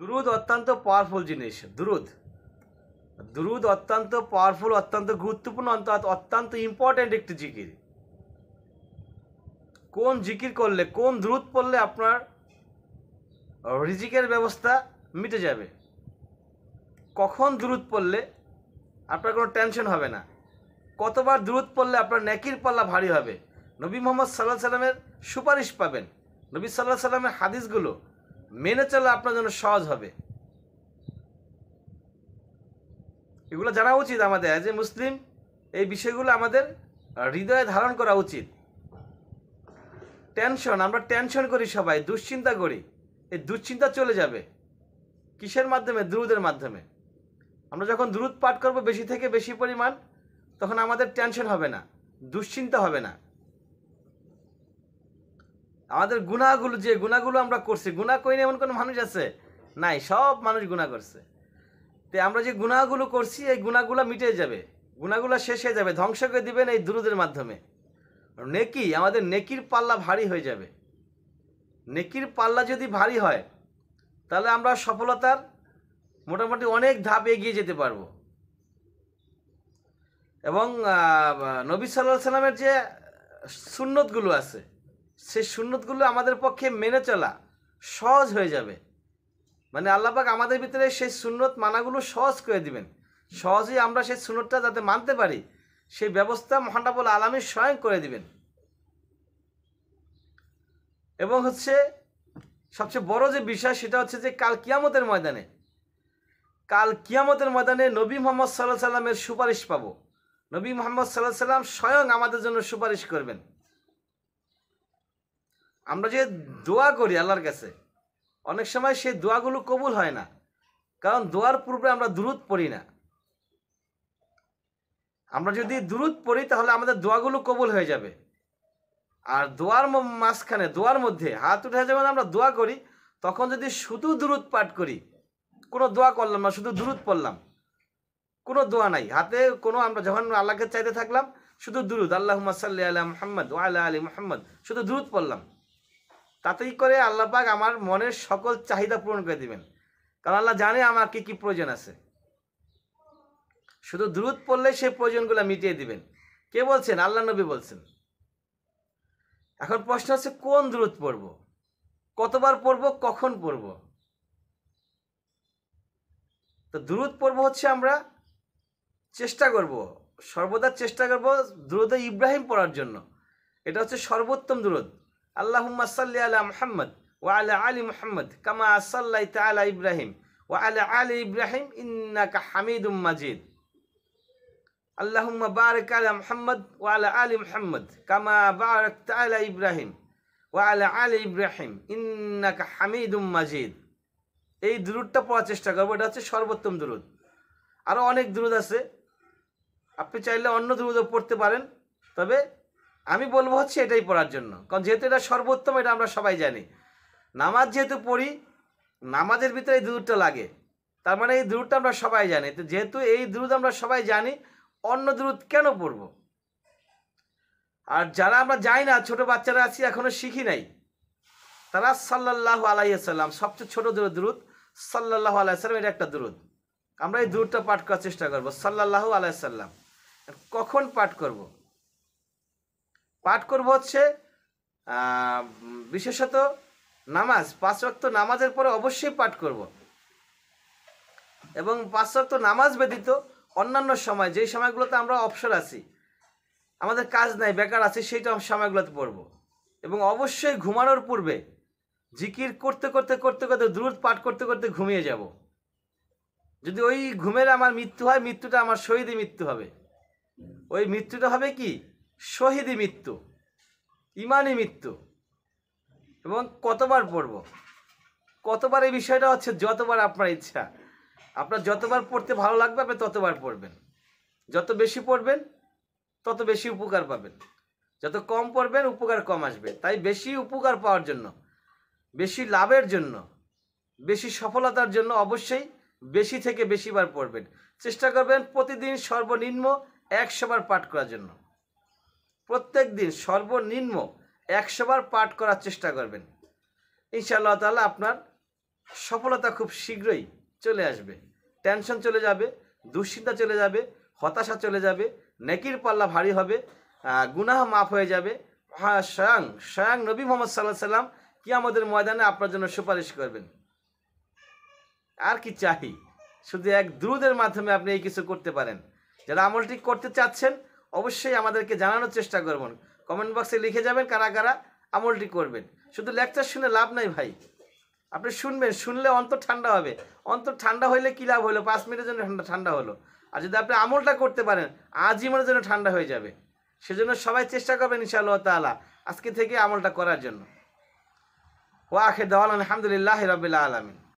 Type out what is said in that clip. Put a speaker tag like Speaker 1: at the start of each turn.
Speaker 1: দুরুদ অত্যন্ত পাওয়ারফুল জিনিস। দুরুদ অত্যন্ত পাওয়ারফুল, অত্যন্ত গুরুত্বপূর্ণ, অত্যন্ত ইম্পর্ট্যান্ট একটি জিকির। কোন জিকির করলে, কোন দুরুদ পড়লে আপনার রিজিকের ব্যবস্থা মিটে যাবে, কখন দুরুদ পড়লে আপনার কোনো টেনশন হবে না, কতবার দুরুদ পড়লে আপনার নেকির পাল্লা ভারী হবে, নবী মোহাম্মদ সাল্লাল্লাহু আলাইহি সাল্লামের সুপারিশ পাবেন, নবী সাল্লাল্লাহু আলাইহি সাল্লামের হাদিসগুলো মেনে চলা আপনার জন্য সহজ হবে। এগুলো জানা উচিত আমাদের অ্যাজ এ মুসলিম। এই বিষয়গুলো আমাদের হৃদয়ে ধারণ করা উচিত। আমরা টেনশন করি, সবাই দুশ্চিন্তা করি। এই দুশ্চিন্তা চলে যাবে কিসের মাধ্যমে? দুরুদের মাধ্যমে। আমরা যখন দুরুদ পাঠ করব বেশি থেকে বেশি পরিমাণ, তখন আমাদের টেনশন হবে না, দুশ্চিন্তা হবে না। আমাদের যে গুনাহগুলো আমরা করছি, গুনাহ করিনি এমন কোনো মানুষ আছে? নাই, সব মানুষ গুনাহ করছে। তো আমরা যে গুনাহগুলো করছি, এই গুনাহগুলো মিটে যাবে, গুনাহগুলো শেষ হয়ে যাবে, ধ্বংস করে দিবেন এই দুরুদের মাধ্যমে। নেকি, আমাদের নেকির পাল্লা ভারী হয়ে যাবে। নেকির পাল্লা যদি ভারী হয়, তাহলে আমরা সফলতার মোটামুটি অনেক ধাপ এগিয়ে যেতে পারবো। এবং নবী সাল্লাল্লাহু আলাইহি সাল্লামের যে সুন্নতগুলো আছে, সেই সুন্নতগুলো আমাদের পক্ষে মেনে চলা সহজ হয়ে যাবে। মানে আল্লাহ পাক আমাদের ভিতরে সেই সুন্নত মানাগুলো সহজ করে দিবেন। সহজেই আমরা সেই সুন্নতটা যাতে মানতে পারি, সেই ব্যবস্থা মহান রব্বুল আলামিন স্বয়ং করে দিবেন। এবং সবচেয়ে বড় যে বিষয়, সেটা হচ্ছে যে কাল কিয়ামতের ময়দানে নবী মুহাম্মদ সাল্লাল্লাহু আলাইহি সাল্লামের সুপারিশ পাবো। নবী মুহাম্মদ সাল্লাল্লাহু আলাইহি সাল্লাম স্বয়ং আমাদের জন্য সুপারিশ করবেন। আমরা যে দোয়া করি আল্লাহর কাছে, অনেক সময় সেই দোয়াগুলো কবুল হয় না, কারণ দোয়ার পূর্বে আমরা দুরুদ পড়ি না। আমরা যদি দুরুদ পড়ি, তাহলে আমাদের দোয়াগুলো কবুল হয়ে যাবে। আর দোয়ার মাঝখানে, দোয়ার মধ্যে হাত উঠে যখন আমরা দোয়া করি, তখন যদি শুধু দুরুদ পাঠ করি, কোনো দোয়া করলাম না, শুধু দুরুদ পড়লাম, কোনো দোয়া নাই হাতে, আমরা যখন আল্লাহকে চাইতে থাকলাম, শুধু দুরুদ, আল্লাহুম্মা সাল্লি আলা মুহাম্মদ ওয়া আলা আলি মুহাম্মদ, শুধু দুরুদ পড়লাম, তাতেই করে আল্লাহ পাক আমার মনের সকল চাহিদা পূরণ করে দিবেন। কারণ আল্লাহ জানে আমার কি প্রয়োজন আছে। শুধু দুরুদ পড়লে সেই প্রয়োজনগুলো মিটিয়ে দিবেন। কে বলছেন? আল্লাহ নবী বলছেন। এখন প্রশ্ন হচ্ছে, কোন দুরুদ পড়ব, কতবার পড়ব, কখন পড়ব? তো দুরুদ পড়ব আমরা চেষ্টা করব, সর্বদা চেষ্টা করব দুরুদে ইব্রাহিম পড়ার জন্য। এটা হচ্ছে সর্বোত্তম দুরুদ। আল্লাহুম্মা সাল্লি আলা মুহাম্মদ ওয়া আলা আলি মুহাম্মদ কামা সাল্লাইতা আলা ইব্রাহিম ওয়া আলা আলি ইব্রাহিম ইন্নাকা হামিদুম মাজিদ। আল্লাহুম্মা বারিক আলা মুহাম্মদ ওয়া আলা আলি মুহাম্মদ কামা বারাকতা আলা ইব্রাহিম ওয়া আলা আলি ইব্রাহিম ইন্নাকা হামিদুম মাজিদ। এই দুরুদটা পড়ার চেষ্টা করব। এটা হচ্ছে সর্বোত্তম দুরুদ। আরও অনেক দুরুদ আছে, আপনি চাইলে অন্য দুরুদও পড়তে পারেন, তবে আমি বলবো এটাই পড়ার জন্য। কারণ যেহেতু এটা সর্বোত্তম, এটা আমরা সবাই জানি। নামাজ যেহেতু পড়ি, নামাজের ভিতরে এই দুরুদটা লাগে, তার মানে এই দুরুদটা আমরা সবাই জানি। তো যেহেতু এই দুরুদ আমরা সবাই জানি, অন্য দুরুদ কেন পড়ব? আর যারা আমরা জানি না, ছোট বাচ্চারা আছি, এখনো শিখি নাই, তারা সাল্লাল্লাহু আলাইহি সাল্লাম, সবচেয়ে ছোট দুরুদ সাল্লাল্লাহু আলাইহি সাল্লাম, এটা একটা দুরুদ। আমরা এই দুরুদটা পাঠ করার চেষ্টা করব, সাল্লাল্লাহু আলাইহি সাল্লাম। কখন পাঠ করব? পাঠ করব বিশেষত নামাজ, 5 ওয়াক্ত নামাজের পরে অবশ্যই পাঠ করব। এবং 5 ওয়াক্ত নামাজ ব্যতীত অন্যান্য সময়, যেই সময়গুলোতে আমরা অবসর আছি, আমাদের কাজ নাই, বেকার আছি, সেইটা সময়গুলোতে পড়ব। এবং অবশ্যই ঘুমানোর পূর্বে জিকির করতে করতে দুরুদ পাঠ করতে করতে ঘুমিয়ে যাব। যদি ওই ঘুমের আমার মৃত্যু হয়, মৃত্যুটা আমার শহীদি মৃত্যু হবে। ওই মৃত্যুটা হবে কি? শহীদি মৃত্যু, ইমানি মৃত্যু। এবং কতবার পড়ব, কতবার, এই বিষয়টা যতবার আপনার ইচ্ছা। আপনার যতবার পড়তে ভালো লাগবে, আপনি ততবার পড়বেন। যত বেশি পড়বেন, তত বেশি উপকার পাবেন। যত কম পড়বেন, উপকার কম আসবে। তাই বেশি উপকার পাওয়ার জন্য, বেশি লাভের জন্য, বেশি সফলতার জন্য অবশ্যই বেশি থেকে বেশিবার পড়বেন। চেষ্টা করবেন প্রতিদিন সর্বনিম্ন 100 বার পাঠ করার জন্য। প্রত্যেক দিন সর্বনিম্ন 100 বার পাঠ করার চেষ্টা করবেন। ইনশাআল্লাহ তাআলা আপনার সফলতা খুব শীঘ্রই চলে আসবে। টেনশন চলে যাবে, দুশ্চিন্তা চলে যাবে, হতাশা চলে যাবে, নেকির পাল্লা ভারী হবে, গুনাহ মাফ হয়ে যাবে। স্বয়ং নবী মোহাম্মদ সাল্লাহ সাল্লাম কিয়ামতের ময়দানে আপনার জন্য সুপারিশ করবেন। আর কি চাই? শুধু এক দুরূদের মাধ্যমে আপনি এই কিছু করতে পারেন। যারা আমলটি করতে চাচ্ছেন অবশ্যই আমাদেরকে জানানোর চেষ্টা করবেন। কমেন্ট বক্সে লিখে যাবেন কারা কারা আমলটি করবেন। শুধু লেকচার শুনে লাভ নাই ভাই, আপনি শুনবেন, শুনলে অন্তর ঠান্ডা হবে। অন্তর ঠান্ডা হইলে কী লাভ হলো? 5 মিনিটের জন্য ঠান্ডা হলো। আর যদি আপনি আমলটা করতে পারেন আজীবনের জন্য ঠান্ডা হয়ে যাবে। সেজন্য সবাই চেষ্টা করবেন ইনশাআল্লাহ তাআলা আজকে থেকে আমলটা করার জন্য। ওয়া আখির দাওয়ানা আলহামদুলিল্লাহি রাব্বিল আলামিন।